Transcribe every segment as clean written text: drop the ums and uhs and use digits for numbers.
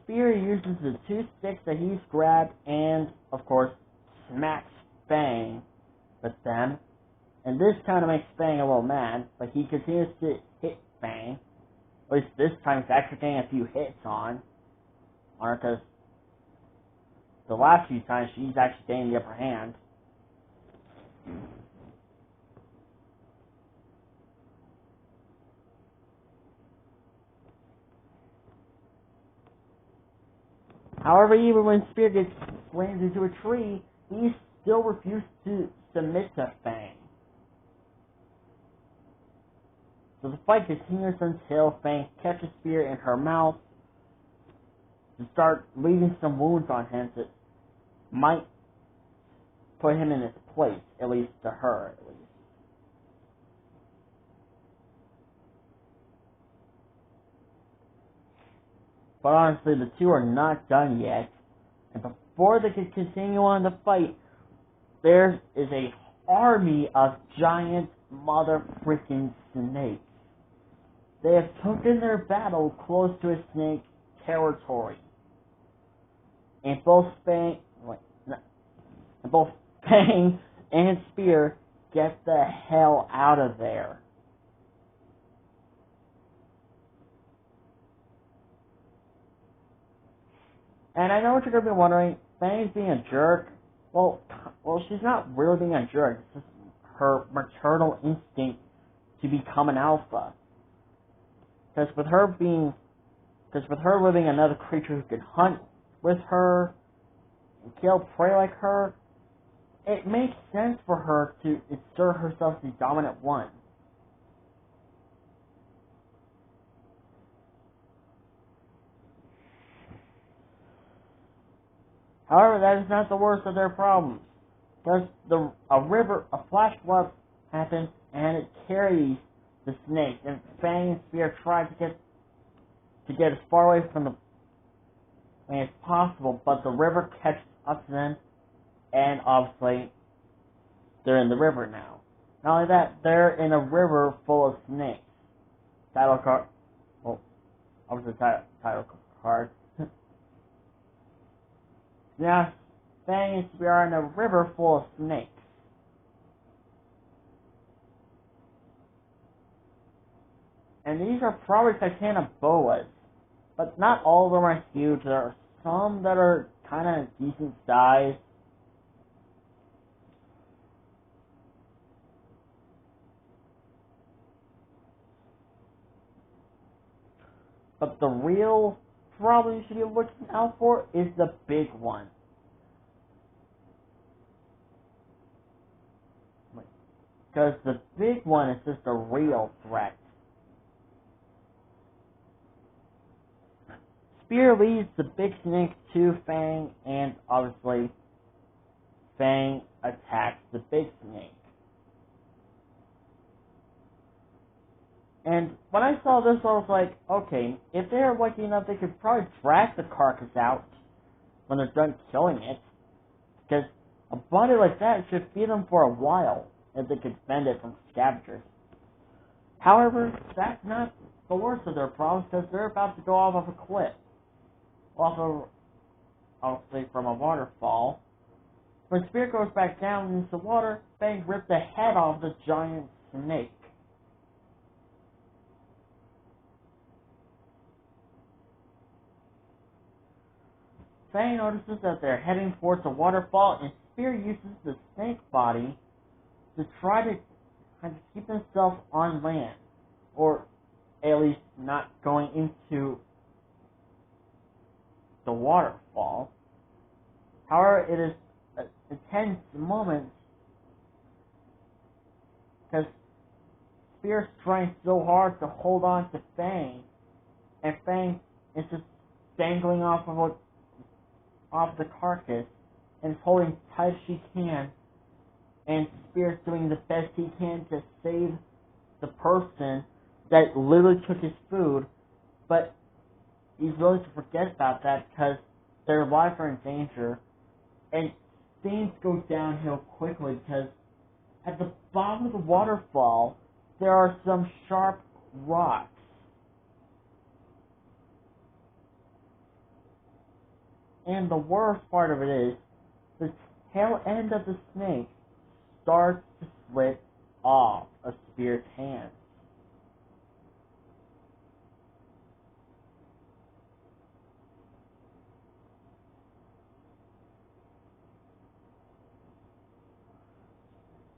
Spear uses the two sticks that he's grabbed and, of course, smacks Fang with them. And this kind of makes Fang a little mad, but he continues to hit Fang. At least this time he's actually getting a few hits on her, because the last few times she's actually getting the upper hand. However, even when Spear gets slammed into a tree, he still refuses to submit to Fang. So the fight continues until Fang catches Spear in her mouth to start leaving some wounds on him that might put him in his place, at least to her, at least. But honestly, the two are not done yet, and before they can continue on the fight, there is a army of giant mother freaking snakes. They have taken their battle close to a snake territory. And both Fang and Spear get the hell out of there. And I know what you're going to be wondering, Fang's being a jerk. Well, she's not really being a jerk. It's just her maternal instinct to become an alpha. Because with her living another creature who can hunt with her and kill prey like her, it makes sense for her to assert herself as the dominant one. However, that is not the worst of their problems. Because a flash flood happens and it carries the snake, and Fang and Spear try to get as far away from the as possible, but the river catches up to them, and obviously they're in the river now. Not only that, they're in a river full of snakes. Title card. Well, obviously title card. Now, Fang and Spear are in a river full of snakes. And these are probably Titana boas, but not all of them are huge. There are some that are kind of decent size. But the real problem you should be looking out for is the big one. Because the big one is just a real threat. Spear leads the big snake to Fang, and obviously Fang attacks the big snake. And when I saw this, I was like, okay, if they're lucky enough, they could probably drag the carcass out when they're done killing it. Because a body like that should feed them for a while, if they could fend it from scavengers. However, that's not the worst of their problems, because they're about to go off of a cliff. Obviously from a waterfall. When Spear goes back down into the water, Fang ripped the head off the giant snake. Fang notices that they're heading towards the waterfall, and Spear uses the snake body to try to keep himself on land, or at least not going into the waterfall. However, it is a tense moment because Spear's trying so hard to hold on to Fang, and Fang is just dangling off the carcass and holding tight as she can, and Spear's doing the best he can to save the person that literally took his food, but he's willing to forget about that because their lives are in danger, and things go downhill quickly because at the bottom of the waterfall there are some sharp rocks. And the worst part of it is, the tail end of the snake starts to slip off of Spear's hands.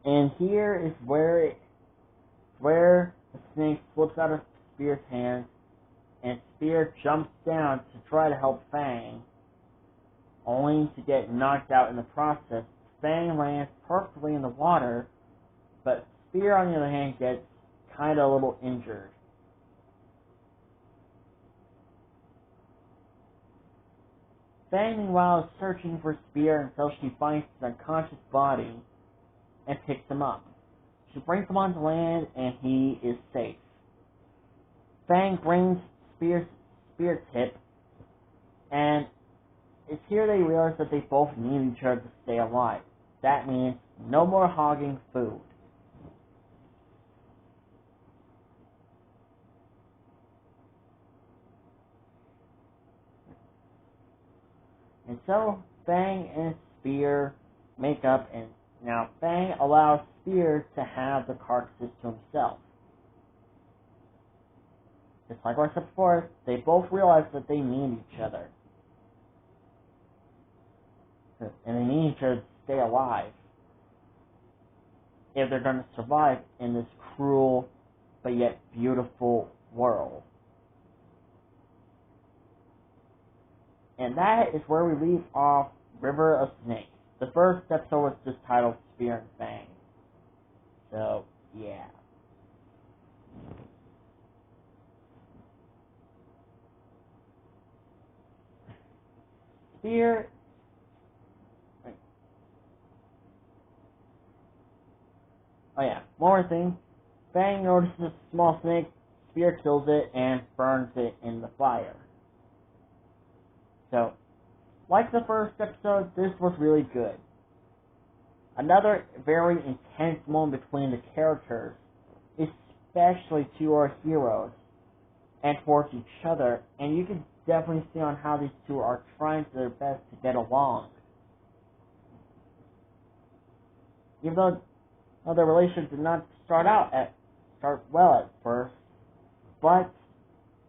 And here is where the snake slips out of Spear's hands, and Spear jumps down to try to help Fang, only to get knocked out in the process. Fang lands perfectly in the water, but Spear, on the other hand, gets kind of a little injured. Fang, meanwhile, is searching for Spear until she finds his unconscious body and picks him up. She brings him onto land, and he is safe. Fang brings Spear's tip, and it's here they realize that they both need each other to stay alive. That means no more hogging food. And so Fang and Spear make up, and now Fang allows Spear to have the carcasses to himself. Just like I said before, they both realize that they need each other. And they need each other to stay alive if they're going to survive in this cruel but yet beautiful world. And that is where we leave off River of Snakes. The first episode was just titled Spear and Fang. So, yeah. Spear... Oh yeah, one more thing. Fang notices a small snake, Spear kills it, and burns it in the fire. So, like the first episode, this was really good. Another very intense moment between the characters, especially to our heroes, and towards each other, and you can definitely see on how these two are trying their best to get along. Even though their relationship did not start well at first, but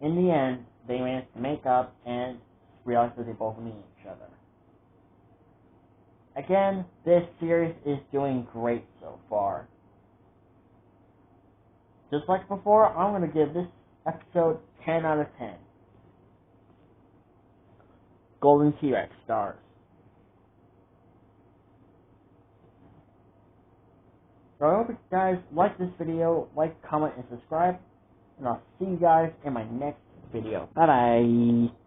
in the end, they managed to make up and realize that they both need each other. Again, this series is doing great so far. Just like before, I'm going to give this episode 10 out of 10. Golden T-Rex stars. So I hope you guys like this video, like, comment, and subscribe. And I'll see you guys in my next video. Bye-bye.